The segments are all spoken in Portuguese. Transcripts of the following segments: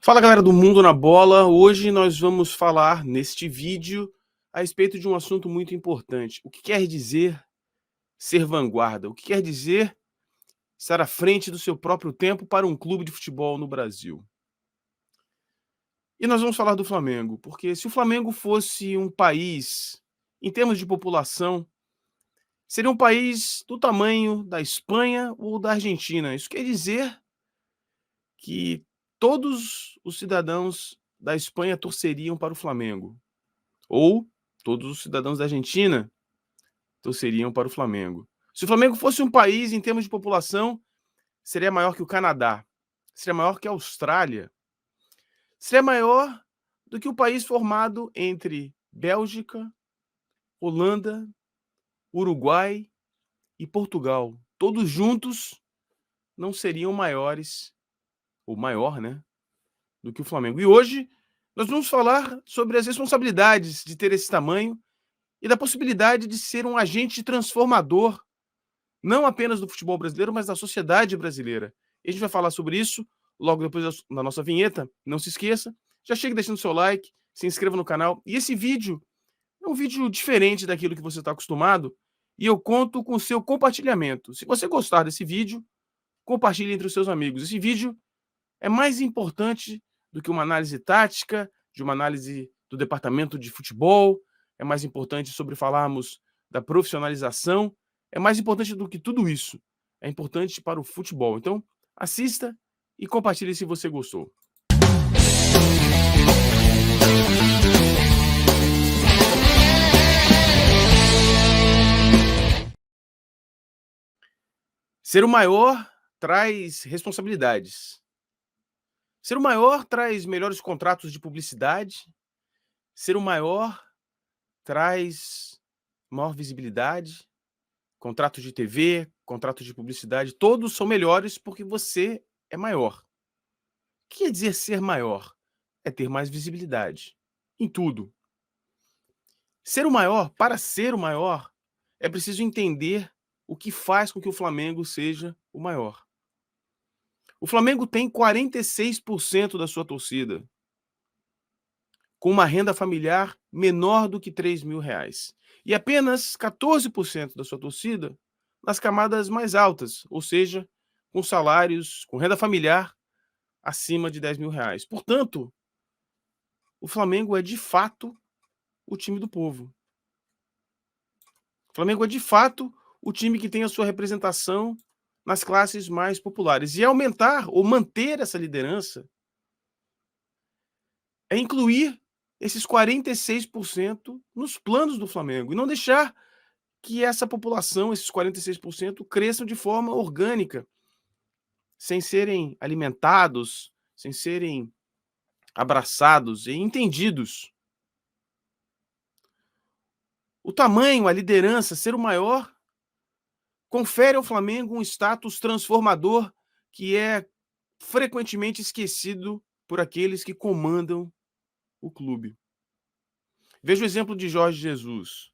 Fala galera do Mundo na Bola, hoje nós vamos falar neste vídeo a respeito de um assunto muito importante. O que quer dizer ser vanguarda? O que quer dizer estar à frente do seu próprio tempo para um clube de futebol no Brasil? E nós vamos falar do Flamengo, porque se o Flamengo fosse um país, em termos de população, seria um país do tamanho da Espanha ou da Argentina. Isso quer dizer que todos os cidadãos da Espanha torceriam para o Flamengo. Ou todos os cidadãos da Argentina torceriam para o Flamengo. Se o Flamengo fosse um país em termos de população, seria maior que o Canadá, seria maior que a Austrália, seria maior do que o país formado entre Bélgica, Holanda, Uruguai e Portugal. Todos juntos não seriam maiores, ou maior, né, do que o Flamengo. E hoje nós vamos falar sobre as responsabilidades de ter esse tamanho e da possibilidade de ser um agente transformador, não apenas do futebol brasileiro, mas da sociedade brasileira. E a gente vai falar sobre isso logo depois da nossa vinheta. Não se esqueça, já chega deixando seu like, se inscreva no canal. E esse vídeo é um vídeo diferente daquilo que você está acostumado e eu conto com o seu compartilhamento. Se você gostar desse vídeo, compartilhe entre os seus amigos. Esse vídeo é mais importante do que uma análise tática, de uma análise do departamento de futebol, é mais importante sobre falarmos da profissionalização, é mais importante do que tudo isso. É importante para o futebol. Então, assista e compartilhe se você gostou. Ser o maior traz responsabilidades. Ser o maior traz melhores contratos de publicidade. Ser o maior traz maior visibilidade. Contratos de TV, contratos de publicidade, todos são melhores porque você é maior. O que quer dizer ser maior? É ter mais visibilidade em tudo. Ser o maior, para ser o maior, é preciso entender o que faz com que o Flamengo seja o maior. O Flamengo tem 46% da sua torcida com uma renda familiar menor do que R$ 3.000 e apenas 14% da sua torcida nas camadas mais altas, ou seja, com salários, com renda familiar acima de R$ 10.000. Portanto, o Flamengo é de fato o time do povo. O Flamengo é de fato o time que tem a sua representação nas classes mais populares. E aumentar ou manter essa liderança é incluir esses 46% nos planos do Flamengo e não deixar que essa população, esses 46%, cresçam de forma orgânica, sem serem alimentados, sem serem abraçados e entendidos. O tamanho, a liderança, ser o maior, confere ao Flamengo um status transformador que é frequentemente esquecido por aqueles que comandam o clube. Veja o exemplo de Jorge Jesus.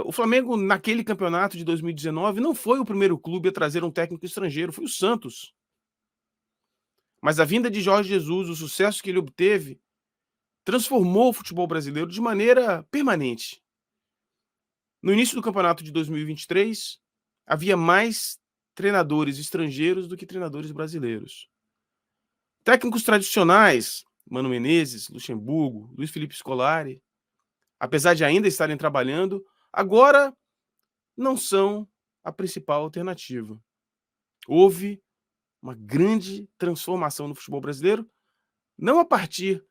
O Flamengo, naquele campeonato de 2019, não foi o primeiro clube a trazer um técnico estrangeiro, foi o Santos. Mas a vinda de Jorge Jesus, o sucesso que ele obteve, transformou o futebol brasileiro de maneira permanente. No início do campeonato de 2023, havia mais treinadores estrangeiros do que treinadores brasileiros. Técnicos tradicionais, Mano Menezes, Luxemburgo, Luiz Felipe Scolari, apesar de ainda estarem trabalhando, agora não são a principal alternativa. Houve uma grande transformação no futebol brasileiro, não a partir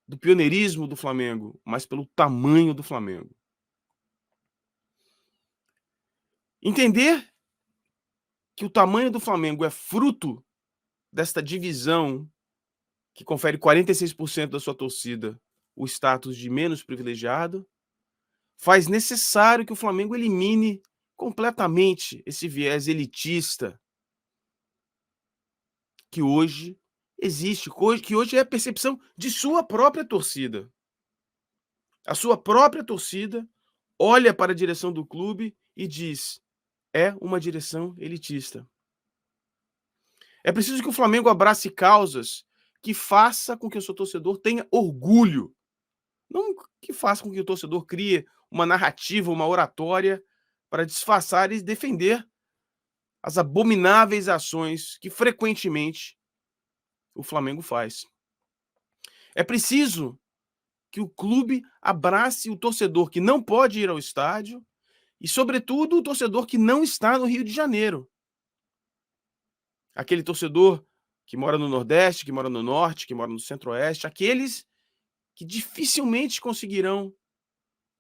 do pioneirismo do Flamengo, mas pelo tamanho do Flamengo. Entender que o tamanho do Flamengo é fruto desta divisão que confere 46% da sua torcida o status de menos privilegiado, faz necessário que o Flamengo elimine completamente esse viés elitista que hoje existe, que hoje é a percepção de sua própria torcida. A sua própria torcida olha para a direção do clube e diz: é uma direção elitista. É preciso que o Flamengo abrace causas que faça com que o seu torcedor tenha orgulho, não que faça com que o torcedor crie uma narrativa, uma oratória para disfarçar e defender as abomináveis ações que frequentemente o Flamengo faz. É preciso que o clube abrace o torcedor que não pode ir ao estádio e, sobretudo, o torcedor que não está no Rio de Janeiro. Aquele torcedor que mora no Nordeste, que mora no Norte, que mora no Centro-Oeste, aqueles que dificilmente conseguirão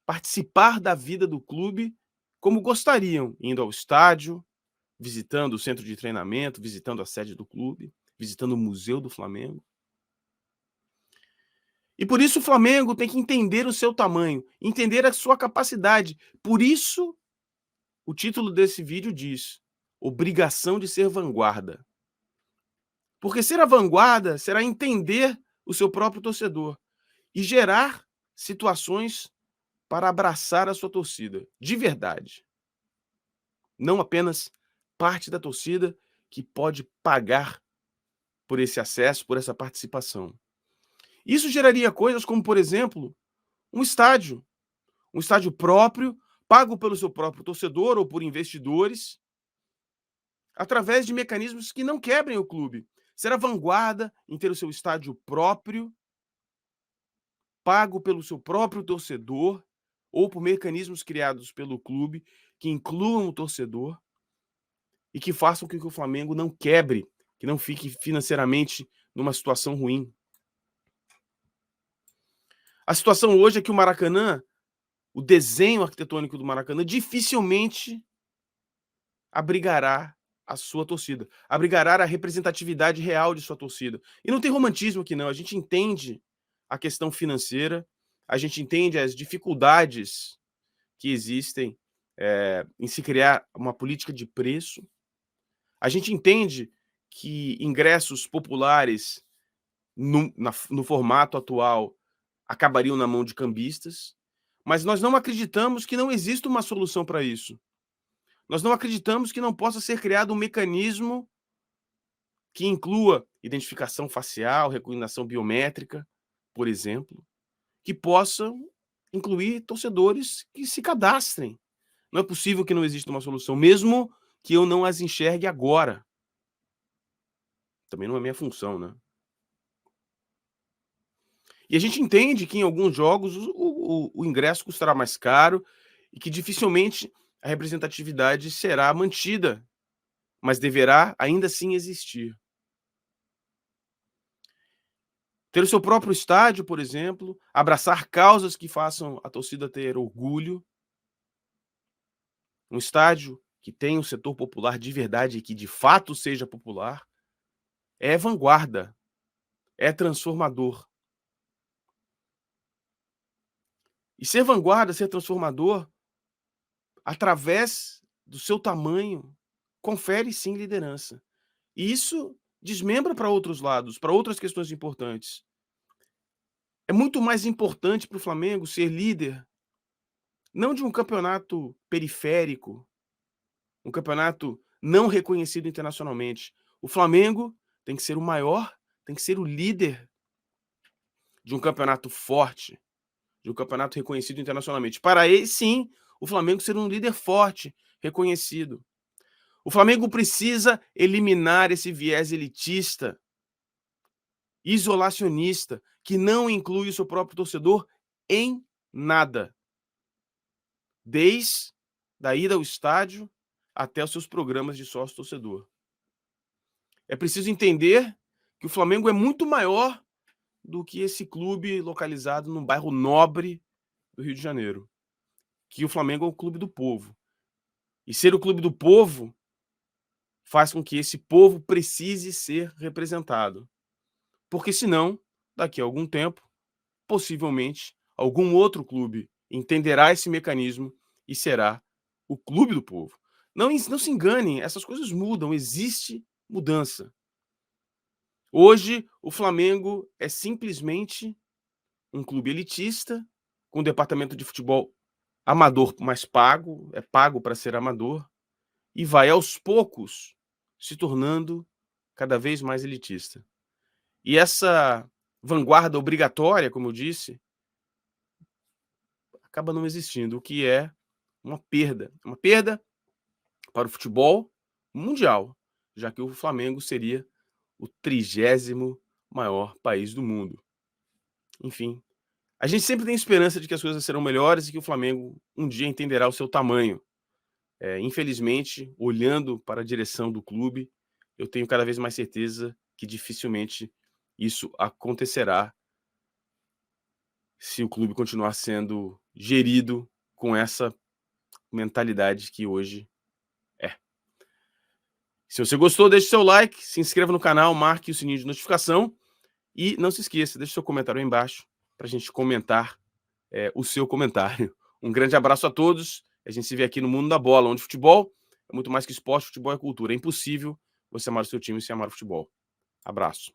participar da vida do clube como gostariam, indo ao estádio, visitando o centro de treinamento, visitando a sede do clube, visitando o Museu do Flamengo. E por isso o Flamengo tem que entender o seu tamanho, entender a sua capacidade. Por isso, o título desse vídeo diz: obrigação de ser vanguarda. Porque ser a vanguarda será entender o seu próprio torcedor e gerar situações para abraçar a sua torcida, de verdade. Não apenas parte da torcida que pode pagar por esse acesso, por essa participação. Isso geraria coisas como, por exemplo, um estádio próprio, pago pelo seu próprio torcedor ou por investidores, através de mecanismos que não quebrem o clube. Ser a vanguarda em ter o seu estádio próprio, pago pelo seu próprio torcedor, ou por mecanismos criados pelo clube que incluam o torcedor e que façam com que o Flamengo não quebre, que não fique financeiramente numa situação ruim. A situação hoje é que o Maracanã, o desenho arquitetônico do Maracanã, dificilmente abrigará a sua torcida, abrigará a representatividade real de sua torcida. E não tem romantismo aqui não, a gente entende a questão financeira, a gente entende as dificuldades que existem em se criar uma política de preço, a gente entende que ingressos populares no formato atual acabariam na mão de cambistas, mas nós não acreditamos que não exista uma solução para isso. Nós não acreditamos que não possa ser criado um mecanismo que inclua identificação facial, recognição biométrica, por exemplo, que possa incluir torcedores que se cadastrem. Não é possível que não exista uma solução, mesmo que eu não as enxergue agora. Também não é minha função, né? E a gente entende que em alguns jogos o ingresso custará mais caro e que dificilmente a representatividade será mantida, mas deverá ainda assim existir. Ter o seu próprio estádio, por exemplo, abraçar causas que façam a torcida ter orgulho. Um estádio que tenha um setor popular de verdade e que de fato seja popular, é vanguarda, é transformador. E ser vanguarda, ser transformador, através do seu tamanho, confere sim liderança. E isso desmembra para outros lados, para outras questões importantes. É muito mais importante para o Flamengo ser líder, não de um campeonato periférico, um campeonato não reconhecido internacionalmente. O Flamengo tem que ser o maior, tem que ser o líder de um campeonato forte, de um campeonato reconhecido internacionalmente. Para ele, sim, o Flamengo ser um líder forte, reconhecido. O Flamengo precisa eliminar esse viés elitista, isolacionista, que não inclui o seu próprio torcedor em nada. Desde a ida ao estádio até os seus programas de sócio-torcedor. É preciso entender que o Flamengo é muito maior do que esse clube localizado num bairro nobre do Rio de Janeiro. Que o Flamengo é o clube do povo. E ser o clube do povo faz com que esse povo precise ser representado. Porque senão, daqui a algum tempo, possivelmente, algum outro clube entenderá esse mecanismo e será o clube do povo. Não se enganem, essas coisas mudam, existe mudança. Hoje, o Flamengo é simplesmente um clube elitista, com um departamento de futebol amador, mas pago, é pago para ser amador, e vai aos poucos se tornando cada vez mais elitista. E essa vanguarda obrigatória, como eu disse, acaba não existindo, o que é uma perda. Uma perda para o futebol mundial, já que o Flamengo seria o 30º maior país do mundo. Enfim, a gente sempre tem esperança de que as coisas serão melhores e que o Flamengo um dia entenderá o seu tamanho. Infelizmente, olhando para a direção do clube, eu tenho cada vez mais certeza que dificilmente isso acontecerá se o clube continuar sendo gerido com essa mentalidade que hoje é. Se você gostou, deixe seu like, se inscreva no canal, marque o sininho de notificação e não se esqueça, deixe seu comentário aí embaixo para a gente comentar o seu comentário. Um grande abraço a todos. A gente se vê aqui no Mundo da Bola, onde futebol é muito mais que esporte, futebol é cultura. É impossível você amar o seu time sem amar o futebol. Abraço.